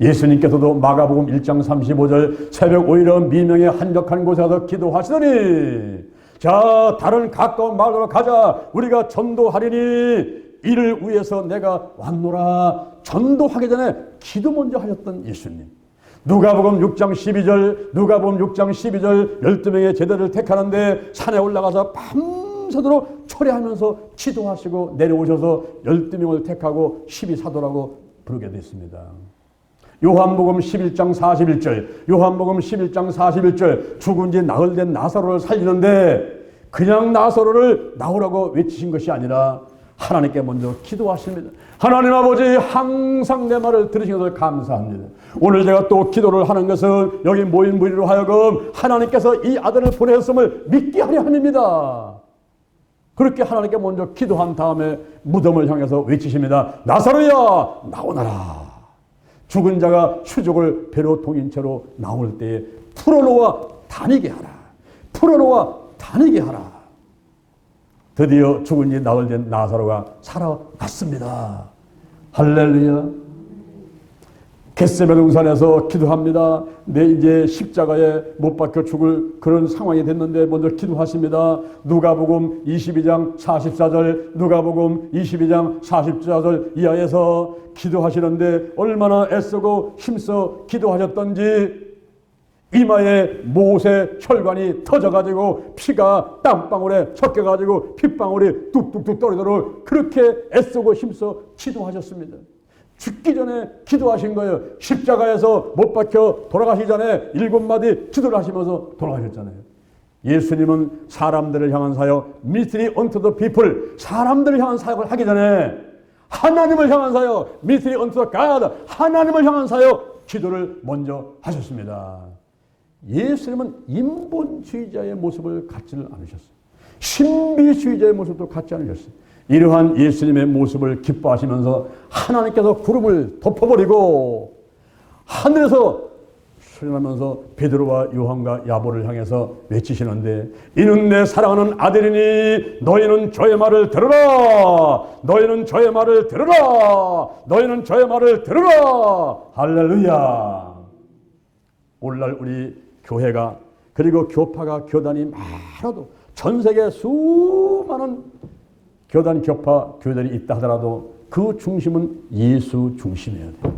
예수님께서도 마가복음 1장 35절 새벽 오히려 미명의 한적한 곳에 가서 기도하시더니 자 다른 가까운 마을로 가자 우리가 전도하리니 이를 위해서 내가 왔노라. 전도하기 전에 기도 먼저 하셨던 예수님. 누가복음 6장 12절 누가복음 6장 12절 12명의 제자를 택하는데 산에 올라가서 밤새도록 초래하면서 기도하시고 내려오셔서 12명을 택하고 12사도라고 부르게 됐습니다. 요한복음 11장 41절 요한복음 11장 41절 죽은 지 나흘 된 나사로를 살리는데 그냥 나사로를 나오라고 외치신 것이 아니라 하나님께 먼저 기도하십니다. 하나님 아버지 항상 내 말을 들으신 것을 감사합니다. 오늘 제가 또 기도를 하는 것은 여기 모인 무리로 하여금 하나님께서 이 아들을 보내셨음을 믿게 하려 함입니다. 그렇게 하나님께 먼저 기도한 다음에 무덤을 향해서 외치십니다. 나사로야 나오너라. 죽은 자가 수족을 배로 동인 채로 나올 때에 풀어놓아 다니게 하라. 풀어놓아 다니게 하라. 드디어 죽은 지 나흘 된 나사로가 살아났습니다. 할렐루야. 겟세마네 동산에서 기도합니다. 내 이제 십자가에 못 박혀 죽을 그런 상황이 됐는데 먼저 기도하십니다. 누가복음 22장 44절 누가복음 22장 44절 이하에서 기도하시는데 얼마나 애쓰고 힘써 기도하셨던지 이마에 못에 혈관이 터져가지고 피가 땀방울에 섞여가지고 핏방울이 뚝뚝뚝 떨어지도록 그렇게 애쓰고 힘써 기도하셨습니다. 죽기 전에 기도하신 거예요. 십자가에서 못 박혀 돌아가시기 전에 7마디 기도를 하시면서 돌아가셨잖아요. 예수님은 사람들을 향한 사역, ministry unto the people, 사람들을 향한 사역을 하기 전에 하나님을 향한 사역, ministry unto God, 하나님을 향한 사역, 기도를 먼저 하셨습니다. 예수님은 인본주의자의 모습을 갖지는 않으셨어요. 신비주의자의 모습도 갖지 않으셨어요. 이러한 예수님의 모습을 기뻐하시면서 하나님께서 구름을 덮어버리고 하늘에서 수련하면서 베드로와 요한과 야고보를 향해서 외치시는데 이는 내 사랑하는 아들이니 너희는 저의 말을 들으라. 너희는 저의 말을 들으라. 너희는 저의 말을 들으라. 할렐루야. 오늘날 우리 교회가 그리고 교파가 교단이 많아도 전 세계 수많은 교단 교파 교회들이 있다 하더라도 그 중심은 예수 중심이어야 돼요.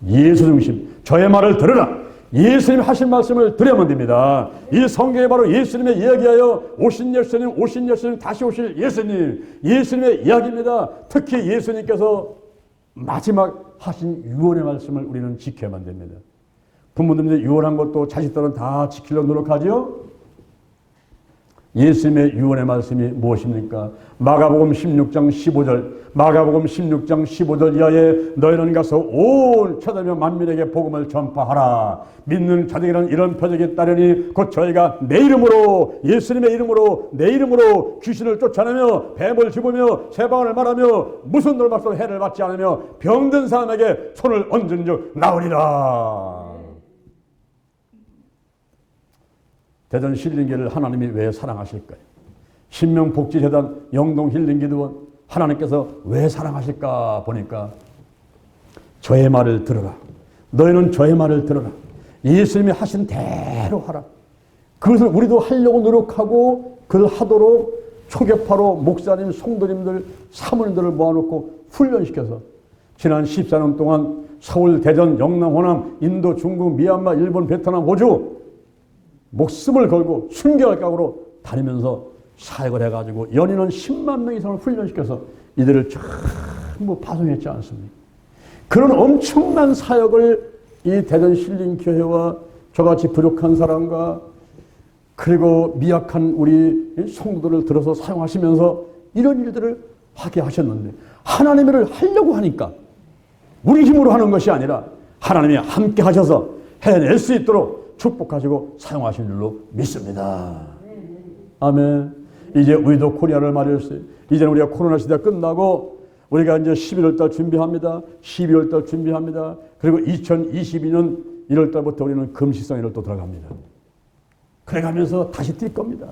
예수 중심. 저의 말을 들으라. 예수님 하신 말씀을 드려야만 됩니다. 이 성경에 바로 예수님의 이야기하여 오신 예수님 다시 오실 예수님 예수님의 이야기입니다. 특히 예수님께서 마지막 하신 유언의 말씀을 우리는 지켜야만 됩니다. 부모님들이 유언한 것도 자식들은 다 지키려고 노력하죠. 예수님의 유언의 말씀이 무엇입니까? 마가복음 16장 15절 마가복음 16장 15절 이하에 너희는 가서 온 천하며 만민에게 복음을 전파하라. 믿는 자들에게는 이런 표적이 따르니 곧 저희가 내 이름으로 예수님의 이름으로 내 이름으로 귀신을 쫓아내며 뱀을 집으며 세방을 말하며 무슨 돌박도 해를 받지 않으며 병든 사람에게 손을 얹은 즉 나으리라. 대전 힐링기를 하나님이 왜 사랑하실까요? 신명복지재단 영동힐링기도원 하나님께서 왜 사랑하실까 보니까 저의 말을 들어라. 너희는 저의 말을 들어라. 예수님이 하신 대로 하라. 그것을 우리도 하려고 노력하고 그걸 하도록 초계파로 목사님, 성도님들, 사모님들을 모아놓고 훈련시켜서 지난 14년 동안 서울, 대전, 영남, 호남, 인도, 중국, 미얀마, 일본, 베트남, 호주 목숨을 걸고 순교할 각오로 다니면서 사역을 해가지고 연인은 10만 명 이상을 훈련시켜서 이들을 전부 파송했지 않습니까? 그런 엄청난 사역을 이 대전 신림교회와 저같이 부족한 사람과 그리고 미약한 우리 성도들을 들어서 사용하시면서 이런 일들을 하게 하셨는데, 하나님의 일을 하려고 하니까 우리 힘으로 하는 것이 아니라 하나님이 함께 하셔서 해낼 수 있도록 축복하시고 사용하실 줄로 믿습니다. 아멘. 이제 우리도 코리아를 맞이했어요. 이제는 우리가 코로나 시대가 끝나고 우리가 이제 11월 달 준비합니다. 12월 달 준비합니다. 그리고 2022년 1월 달부터 우리는 금식성일을 또 들어갑니다. 그래가면서 다시 뛸 겁니다.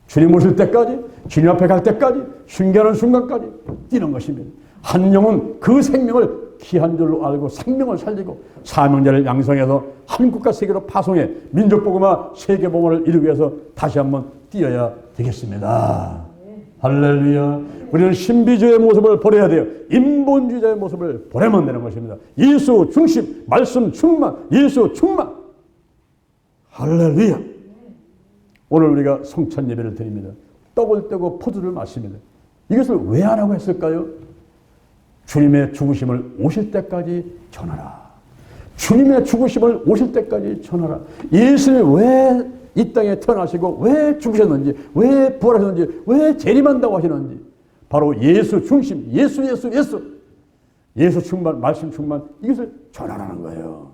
주님 오실 때까지, 주님 앞에 갈 때까지, 순교하는 순간까지 뛰는 것입니다. 한 영은 그 생명을 귀한 줄로 알고 생명을 살리고 사명자를 양성해서 한국과 세계로 파송해 민족복음화 세계복음을 이루기 위해서 다시 한번 뛰어야 되겠습니다. 할렐루야. 우리는 신비주의의 모습을 버려야 돼요. 인본주의자의 모습을 버리면 되는 것입니다. 예수 중심, 말씀 충만, 예수 충만. 할렐루야. 오늘 우리가 성찬 예배를 드립니다. 떡을 떼고 포도를 마십니다. 이것을 왜 하라고 했을까요? 주님의 죽으심을 오실 때까지 전하라. 주님의 죽으심을 오실 때까지 전하라. 예수님이 왜 이 땅에 태어나시고 왜 죽으셨는지, 왜 부활하셨는지, 왜 재림한다고 하시는지, 바로 예수 중심, 예수 충만, 말씀 충만, 이것을 전하라는 거예요.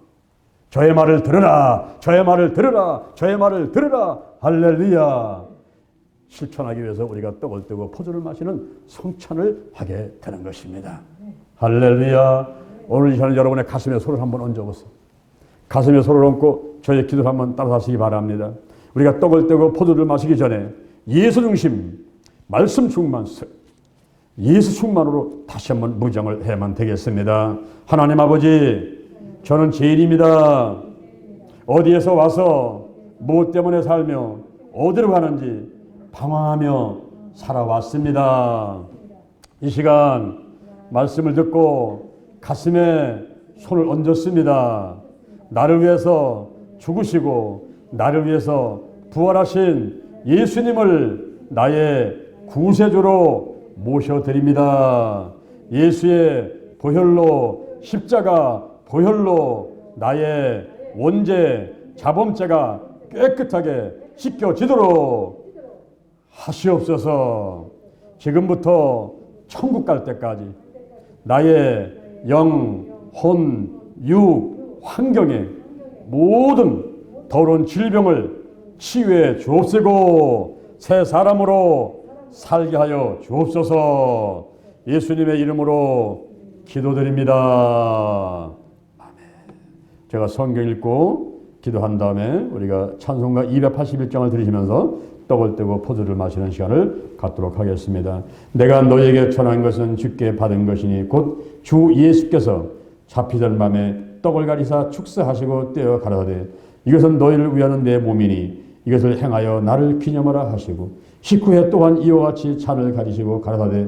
저의 말을 들으라, 저의 말을 들으라, 저의 말을 들으라. 할렐루야. 실천하기 위해서 우리가 떡을 떼고 포도를 마시는 성찬을 하게 되는 것입니다. 할렐루야. 오늘 이 시간에 여러분의 가슴에 손을 한번 얹어보세요. 가슴에 손을 얹고 저의 기도를 한번 따라하시기 바랍니다. 우리가 떡을 떼고 포도를 마시기 전에 예수 중심, 말씀 충만, 예수 충만으로 다시 한번 무장을 해야만 되겠습니다. 하나님 아버지, 저는 죄인입니다. 어디에서 와서 무엇 때문에 살며 어디로 가는지 방황하며 살아왔습니다. 이 시간 말씀을 듣고 가슴에 손을 얹었습니다. 나를 위해서 죽으시고 나를 위해서 부활하신 예수님을 나의 구세주로 모셔드립니다. 예수의 보혈로, 십자가 보혈로 나의 원죄, 자범죄가 깨끗하게 씻겨지도록 하시옵소서. 지금부터 천국 갈 때까지 나의 영, 혼, 육, 환경에 모든 더러운 질병을 치유해 주옵시고 새 사람으로 살게 하여 주옵소서. 예수님의 이름으로 기도드립니다. 아멘. 제가 성경 읽고 기도한 다음에 우리가 찬송가 281장을 들으시면서 떡을 떼고 포도를 마시는 시간을 갖도록 하겠습니다. 내가 너에게 전한 것은 주께 받은 것이니 곧 주 예수께서 잡히던 밤에 떡을 가리사 축사하시고 떼어 가라사대 이것은 너희를 위하는 내 몸이니 이것을 행하여 나를 기념하라 하시고 식후에 또한 이와 같이 잔을 가리시고 가라사대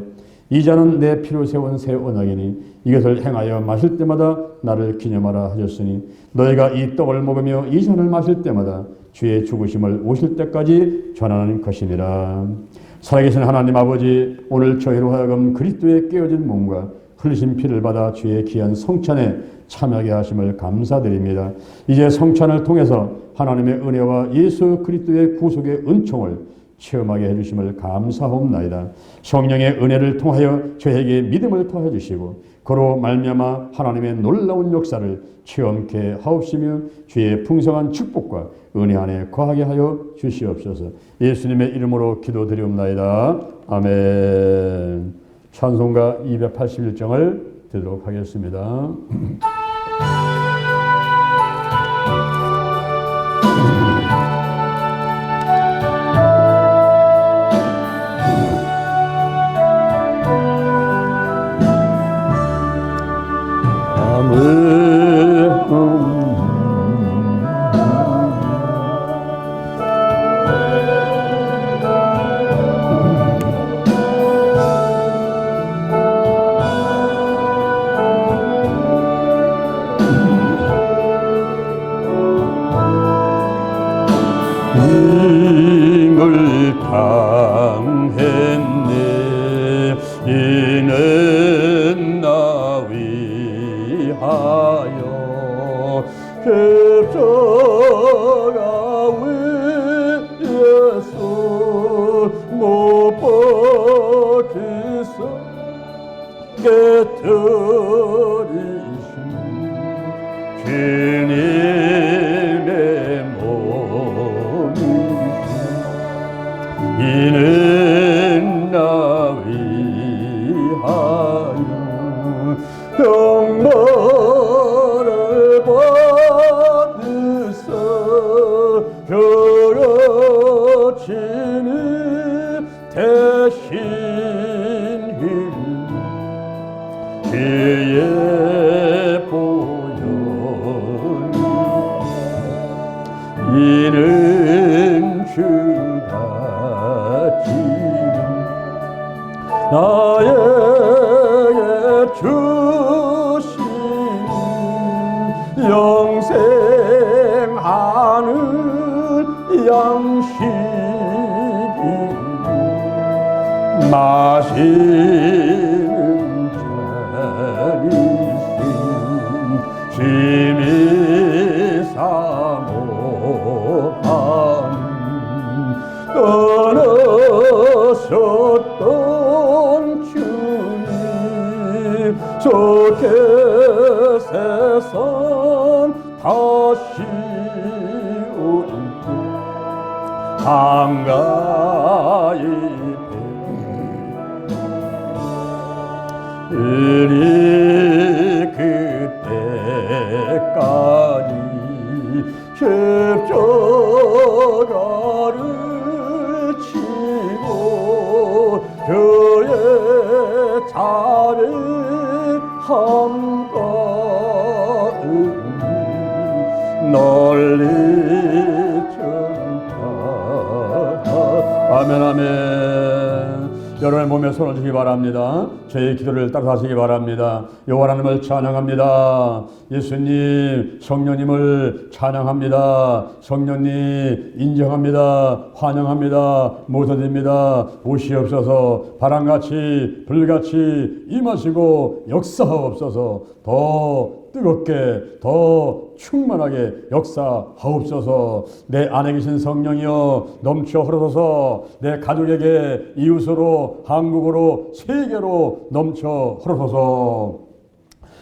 이 잔은 내 피로 세운 새 언약이니 이것을 행하여 마실 때마다 나를 기념하라 하셨으니 너희가 이 떡을 먹으며 이 잔을 마실 때마다 주의 죽으심을 오실 때까지 전하는 것이니라. 살아계신 하나님 아버지, 오늘 저희로 하여금 그리스도의 깨어진 몸과 흘리신 피를 받아 주의 귀한 성찬에 참여하게 하심을 감사드립니다. 이제 성찬을 통해서 하나님의 은혜와 예수 그리스도의 구속의 은총을 체험하게 해주심을 감사하옵나이다. 성령의 은혜를 통하여 저에게 믿음을 더해 주시고 그로 말미암아 하나님의 놀라운 역사를 체험케 하옵시며 주의 풍성한 축복과 은혜 안에 거하게 하여 주시옵소서. 예수님의 이름으로 기도드리옵나이다. 아멘. 찬송가 281장을 드리도록 하겠습니다. 십자가 위에서 못 박히사 깨뜨리신 주님의 몸이시 이는 나 위하여 영광을 받으사 벼가치는 대신 그의 보혈 이는 주가 지금 나에게 주신 영생하는 양식이 마시는 자리신 심히 사모하는 떠나셨던 주님 좋게 세상 다시 오실 때 한가히 우리 그때까지 십자가를 지고 그의 자비 한가운데 널리 전파 아멘 아멘. 여러분의 몸에 손을 주시기 바랍니다. 저의 기도를 따라하시기 바랍니다. 여호와 하나님을 찬양합니다. 예수님, 성령님을 찬양합니다. 성령님 인정합니다. 환영합니다. 모셔드립니다. 오시옵소서. 바람같이 불같이 임하시고 역사하옵소서. 더 뜨겁게 더 충만하게 역사하옵소서. 내 안에 계신 성령이여 넘쳐 흐르소서. 내 가족에게 이웃으로 한국으로 세계로 넘쳐 흐르소서.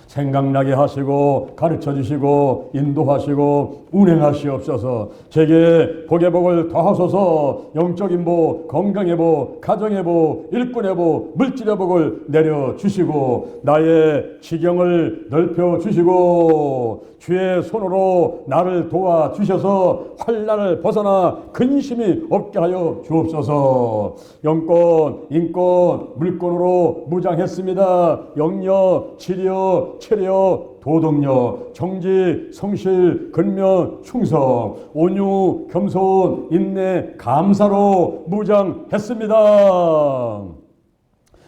생각나게 하시고 가르쳐 주시고 인도하시고 운행하시옵소서. 제게 복의 복을 더하소서. 영적인 복, 건강의 복, 가정의 복, 일꾼의 복, 물질의 복을 내려주시고 나의 지경을 넓혀주시고 주의 손으로 나를 도와주셔서 환난을 벗어나 근심이 없게 하여 주옵소서. 영권, 인권, 물권으로 무장했습니다. 영력, 지력, 체력, 도덕력, 정직, 성실, 근면, 충성, 온유, 겸손, 인내, 감사로 무장했습니다.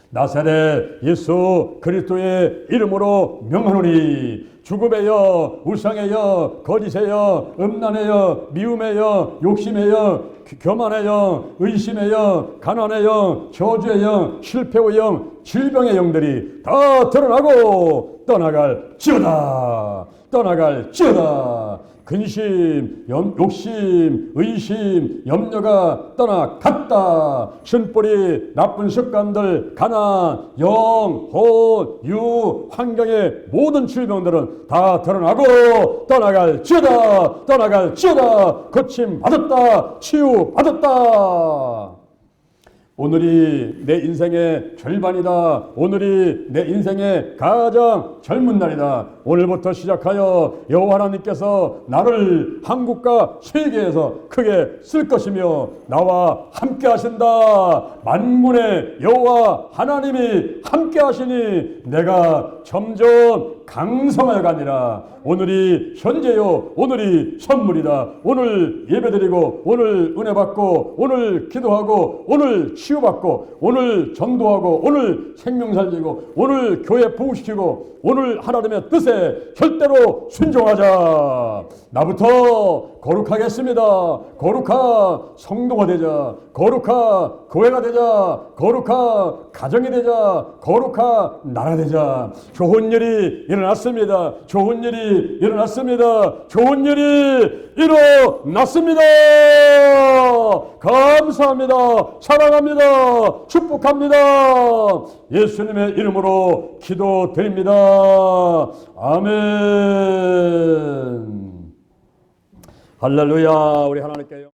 나사렛 예수 그리스도의 이름으로 명하노니 죽음에여 우상에여 거짓에여 음란에여 미움에여 욕심에여 교만의 영, 의심의 영, 가난의 영, 저주의 영, 실패의 영, 질병의 영들이 다 드러나고 떠나갈지어다. 떠나갈지어다. 근심, 욕심, 의심, 염려가 떠나갔다. 신뿌리, 나쁜 습관들, 가난, 영, 혼, 유, 환경의 모든 질병들은 다 드러나고 떠나갈지어다. 떠나갈지어다. 고침 받았다. 치유 받았다. 오늘이 내 인생의 절반이다. 오늘이 내 인생의 가장 젊은 날이다. 오늘부터 시작하여 여호와 하나님께서 나를 한국과 세계에서 크게 쓸 것이며 나와 함께 하신다. 만군의 여호와 하나님이 함께 하시니 내가 점점 강성하여 가니라. 오늘이 현재요. 오늘이 선물이다. 오늘 예배드리고 오늘 은혜 받고 오늘 기도하고 오늘 치유받고 오늘 전도하고 오늘 생명 살리고 오늘 교회 부흥시키고 오늘 하나님의 뜻에 절대로 순종하자. 나부터 거룩하겠습니다. 거룩한 성도가 되자. 거룩한 교회가 되자. 거룩한 가정이 되자. 거룩한 나라 되자. 좋은 일이 일어났습니다. 좋은 일이 일어났습니다. 좋은 일이 일어났습니다. 감사합니다. 사랑합니다. 축복합니다. 예수님의 이름으로 기도드립니다. 아멘. 할렐루야. 우리 하나님께